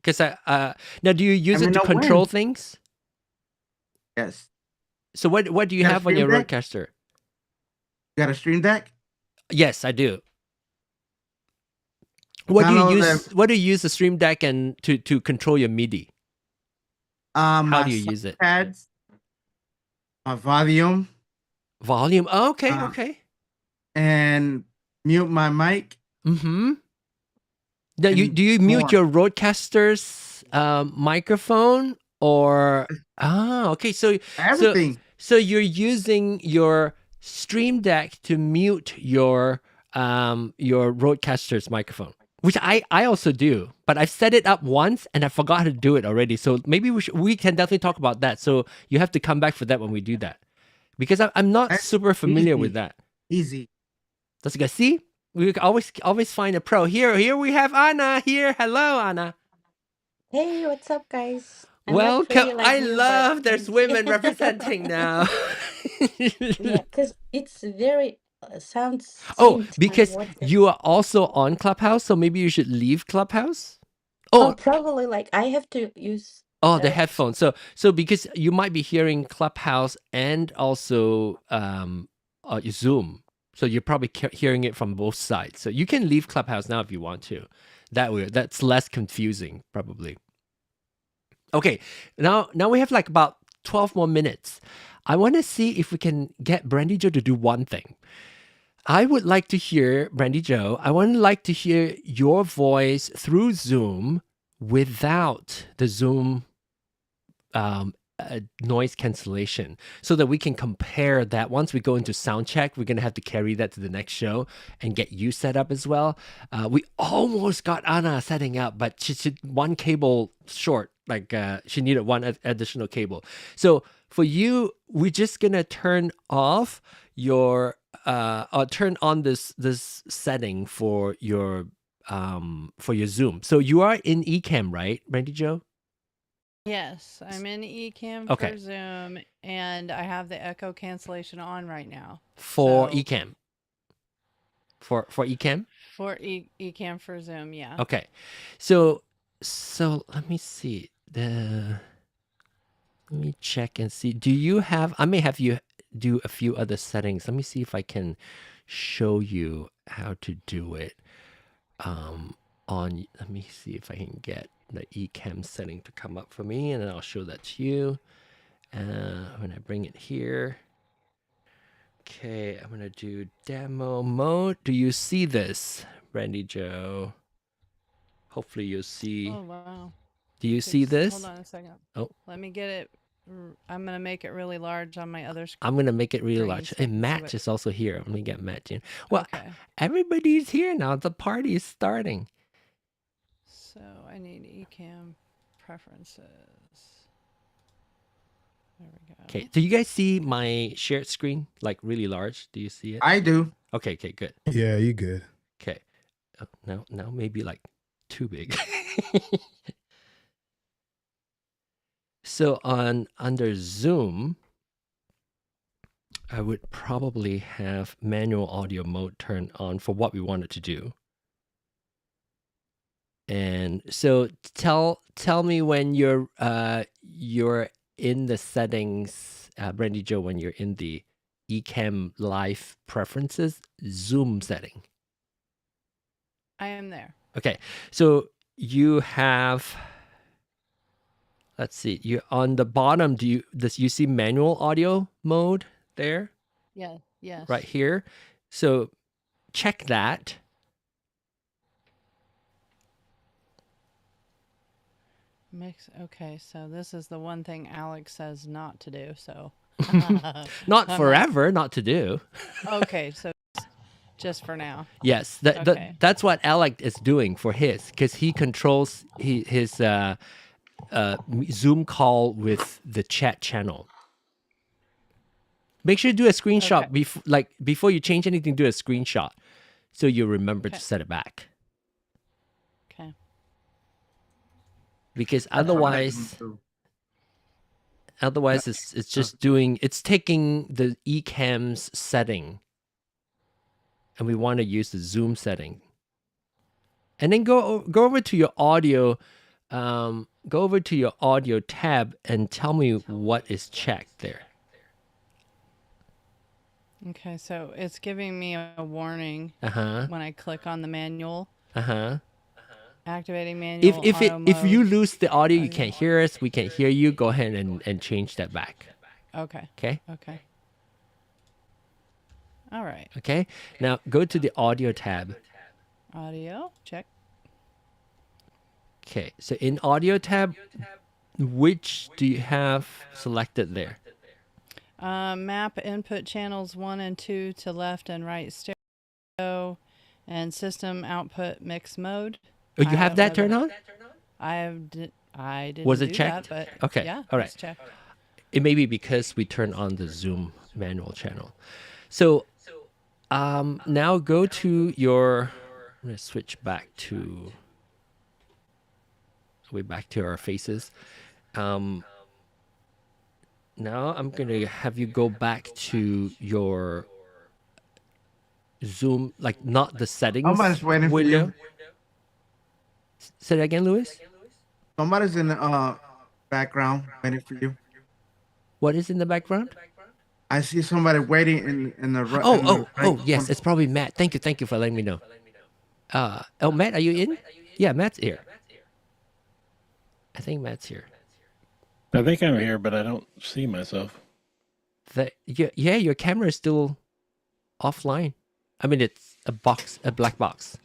Because now, do you use it to control things? Yes. So what do you have on your RØDECaster? You got a Stream Deck? Yes, I do. What do you use? What do you use the Stream Deck and to control your MIDI? How do you use it? Pads, volume. Volume. Oh, okay, okay. And mute my mic. Mm-hmm. Now, do you mute your RØDECaster's microphone or okay, so everything. So you're using your Stream Deck to mute your RØDECaster's microphone, which I also do, but I've set it up once and I forgot how to do it already. So maybe we can definitely talk about that. So you have to come back for that when we do that, because I'm not super familiar with that. Easy. Let's go see. We always find a pro. Here we have Anna here. Hello, Anna. Hey, what's up, guys? Welcome. I love there's women representing now. Yeah, because it's very sounds. Oh, because you are also on Clubhouse, so maybe you should leave Clubhouse. Oh, probably. Like I have to use. Oh, the headphones. So because you might be hearing Clubhouse and also Zoom. So you're probably hearing it from both sides. So you can leave Clubhouse now if you want to. That's less confusing, probably. Okay, now we have like about 12 more minutes. I want to see if we can get Brandy Joe to do one thing. I would like to hear, Brandy Joe, I would like to hear your voice through Zoom without the Zoom noise cancellation, so that we can compare that. Once we go into sound check, we're gonna have to carry that to the next show and get you set up as well. We almost got Anna setting up, but she one cable short, like she needed one additional cable. So for you, we're just gonna turn off your turn on this setting for your Zoom. So you are in Ecamm, right, Brandy Joe? Yes, I'm in Ecamm for Zoom, and I have the echo cancellation on right now. For Ecamm? For Ecamm? For Ecamm for Zoom, yeah. Okay. So let me see. Let me check and see. Do you have, I may have you do a few other settings. Let me see if I can show you how to do it. Let me see if I can get the Ecamm setting to come up for me, and then I'll show that to you. When I bring it here. Okay, I'm gonna do demo mode. Do you see this, Brandy Joe? Hopefully you'll see. Oh, wow. Do you see this? Hold on a second. Oh. Let me get it. I'm gonna make it really large on my other screen. I'm gonna make it really large. And Matt is also here. Let me get Matt in. Well, everybody's here now. The party is starting. So I need eCam preferences. There we go. Okay, do you guys see my shared screen, like really large? Do you see it? I do. Okay, good. Yeah, you good. Okay, now maybe like too big. So under Zoom, I would probably have manual audio mode turned on for what we wanted to do. And so tell me when you're in the settings, Brandy Joe, when you're in the eCam live preferences Zoom setting. I am there. Okay, so you have. Let's see. You on the bottom. Do you see manual audio mode there? Yeah. Yes. Right here. So check that. Okay, so this is the one thing Alex says not to do. So not forever, not to do. Okay, so just for now. Yes, that's what Alex is doing for his, because he controls his Zoom call with the chat channel. Make sure you do a screenshot before you change anything. Do a screenshot so you remember to set it back. Okay. Because otherwise it's just it's taking the eCam's setting, and we want to use the Zoom setting. And then go over to your audio, go over to your audio tab and tell me what is checked there. Okay, so it's giving me a warning when I click on the manual. Activating manual. If you lose the audio, you can't hear us. We can't hear you. Go ahead and change that back. Okay. Okay. Okay. All right. Okay. Now go to the audio tab. Audio check. Okay. So in audio tab, which do you have selected there? Map input channels 1 and 2 to left and right stereo, and system output mix mode. Oh, you have that turned on? I didn't. Was it do checked? That, but okay. Yeah. All right. Checked. It may be because we turned on the Zoom manual channel. So now go to your. I'm gonna switch back to. Way back to our faces. Now I'm gonna have you go back to your Zoom, like not the settings. Somebody's waiting for you. Say that again, Louis. Somebody's in the background waiting for you. What is in the background? I see somebody waiting in the right. Oh, yes, it's probably Matt. Thank you for letting me know. Matt, are you in? Yeah, Matt's here. I think Matt's here. I think I'm here, but I don't see myself. Yeah, your camera is still offline. I mean, it's a black box.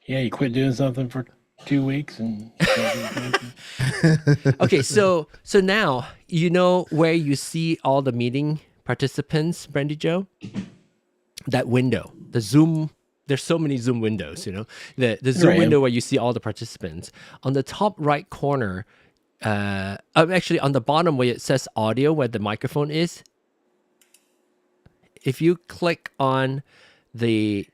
Yeah, you quit doing something for 2 weeks and. Okay, so now you know where you see all the meeting participants, Brandy Joe. That window, the Zoom. There's so many Zoom windows, you know. The Zoom window where you see all the participants. On the top right corner, actually on the bottom where it says audio, where the microphone is. If you click on the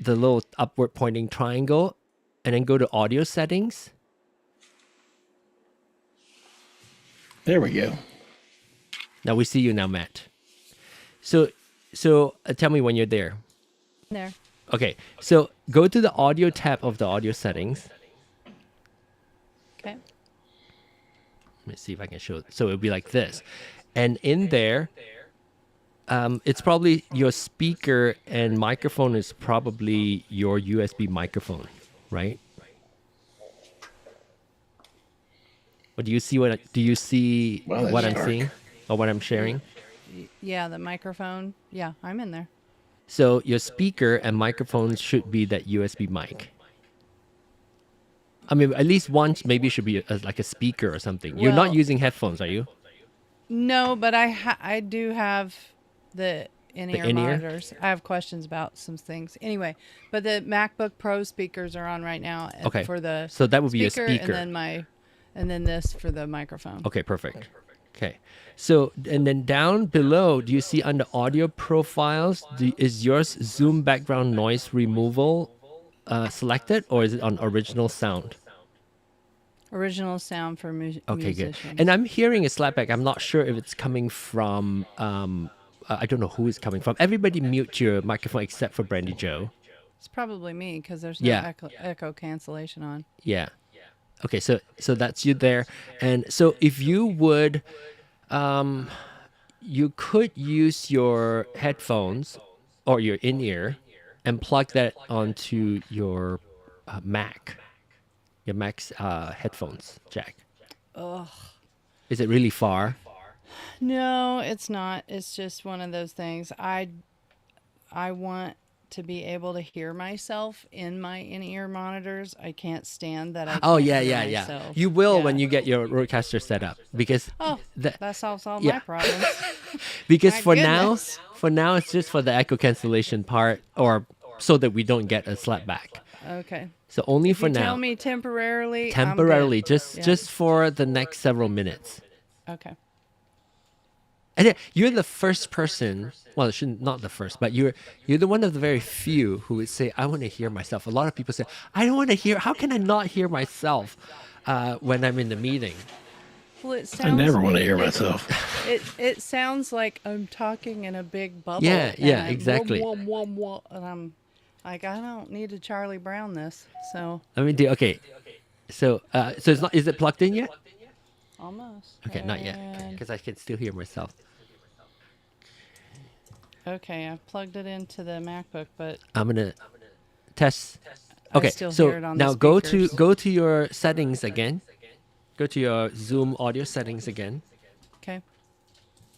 little upward pointing triangle, and then go to audio settings. There we go. Now we see you now, Matt. So tell me when you're there. There. Okay, so go to the audio tab of the audio settings. Okay. Let me see if I can show it. So it'll be like this. And in there, it's probably your speaker and microphone is probably your USB microphone, right? Or do you see what I'm seeing or what I'm sharing? Yeah, the microphone. Yeah, I'm in there. So your speaker and microphone should be that USB mic. I mean, at least one maybe should be like a speaker or something. You're not using headphones, are you? No, but I do have the in-ear monitors. I have questions about some things. Anyway, but the MacBook Pro speakers are on right now. Okay. For the so that would be a speaker. And then this for the microphone. Okay, perfect. Okay. So, and then down below, do you see under audio profiles, is yours Zoom background noise removal selected, or is it on original sound? Original sound for Okay, musicians. good. And I'm hearing a slapback. I'm not sure if it's coming from, I don't know who it's coming from. Everybody mute your microphone except for Brandy Joe. It's probably me because there's no echo cancellation on. Yeah. Okay, so that's you there. And so if you would, you could use your headphones or your in-ear and plug that onto your Mac. Your Mac's headphones jack. Ugh. Is it really far? No, it's not. It's just one of those things. I want to be able to hear myself in my in-ear monitors. I can't stand that. I can't hear myself. You will when you get your RØDECaster set up, because that solves all my problems. Because My for goodness. now it's just for the echo cancellation part, or so that we don't get a slapback. Okay. So only If for you now. tell me temporarily. Temporarily, I'm good. just for the next several minutes. Okay. And then you're the first person. Well, not the first, but you're the one of the very few who would say, "I want to hear myself." A lot of people say, "I don't want to hear. How can I not hear myself when I'm in the meeting?" Well, it sounds. I never want to hear myself. It sounds like I'm talking in a big bubble. Yeah, and exactly. And I'm like, I don't need to Charlie Brown this. So. Let me do. Okay, so it's not. Is it plugged in yet? Almost. Okay, not yet, because I can still hear myself. Okay, I've plugged it into the MacBook, but I'm gonna test. I Okay, still so hear it on now the go speakers. to your settings again. Go to your Zoom audio settings again, Okay.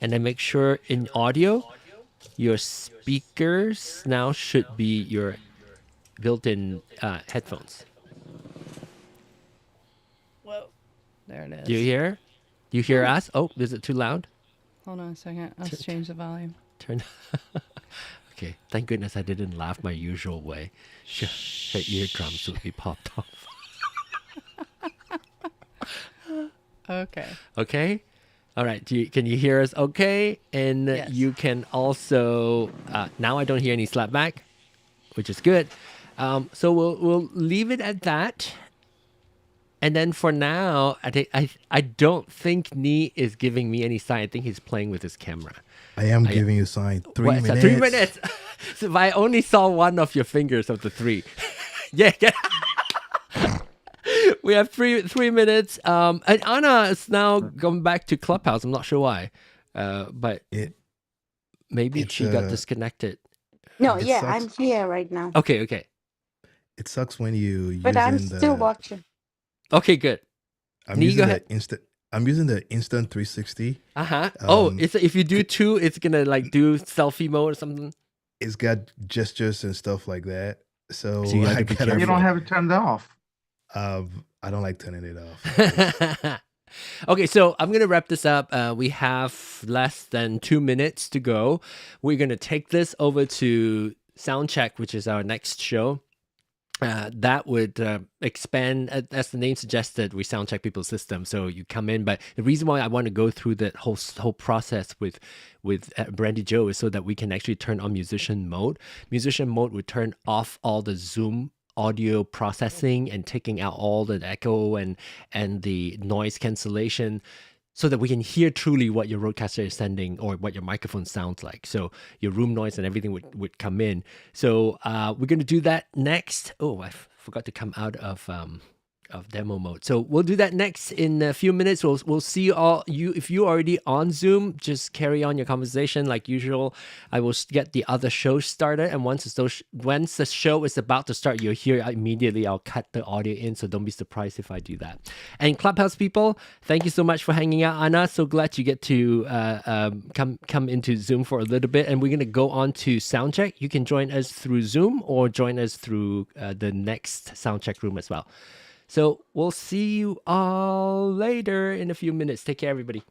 and then make sure in audio, your speakers now should be your built-in headphones. Whoa. There it is. Do you hear? Do you hear us? Oh, is it too loud? Hold on a second. Let's change the volume. Turn. Okay, thank goodness I didn't laugh my usual way. Her eardrums would be popped off. Okay. Okay. All right. Can you hear us? Okay. And Yes. you can also now I don't hear any slapback, which is good. So we'll leave it at that. And then for now, I don't think Nee is giving me any sign. I think he's playing with his camera. I am giving you a sign. 3 What's that? minutes. 3 minutes. So I only saw one of your fingers of the three. Yeah. We have three minutes. And Anna is now going back to Clubhouse. I'm not sure why, but maybe she got disconnected. No, It yeah, sucks. I'm here right now. Okay. It sucks when you But I'm using still watching. Okay, good. I'm Nee, using go the ahead. instant 360. If you do two, it's gonna like do selfie mode or something. It's got gestures and stuff like that. So So you have to be You don't have it turned off. I don't like turning it off. Okay, so I'm going to wrap this up. We have less than 2 minutes to go. We're going to take this over to Soundcheck, which is our next show. That would expand, as the name suggested, we soundcheck people's system. So you come in, but the reason why I want to go through that whole process with Brandy Joe is so that we can actually turn on musician mode. Musician mode would turn off all the Zoom audio processing and taking out all the echo and the noise cancellation, so that we can hear truly what your RØDECaster is sending or what your microphone sounds like. So your room noise and everything would come in. So we're going to do that next. Oh, I forgot to come out of demo mode. So we'll do that next in a few minutes. We'll see you. If you're already on Zoom, just carry on your conversation like usual. I will get the other show started, and once the show is about to start, you'll hear immediately. I'll cut the audio in, so don't be surprised if I do that. And Clubhouse people, thank you so much for hanging out, Anna. So glad you get to come into Zoom for a little bit, and we're gonna go on to Soundcheck. You can join us through Zoom or join us through the next Soundcheck room as well. So we'll see you all later in a few minutes. Take care, everybody.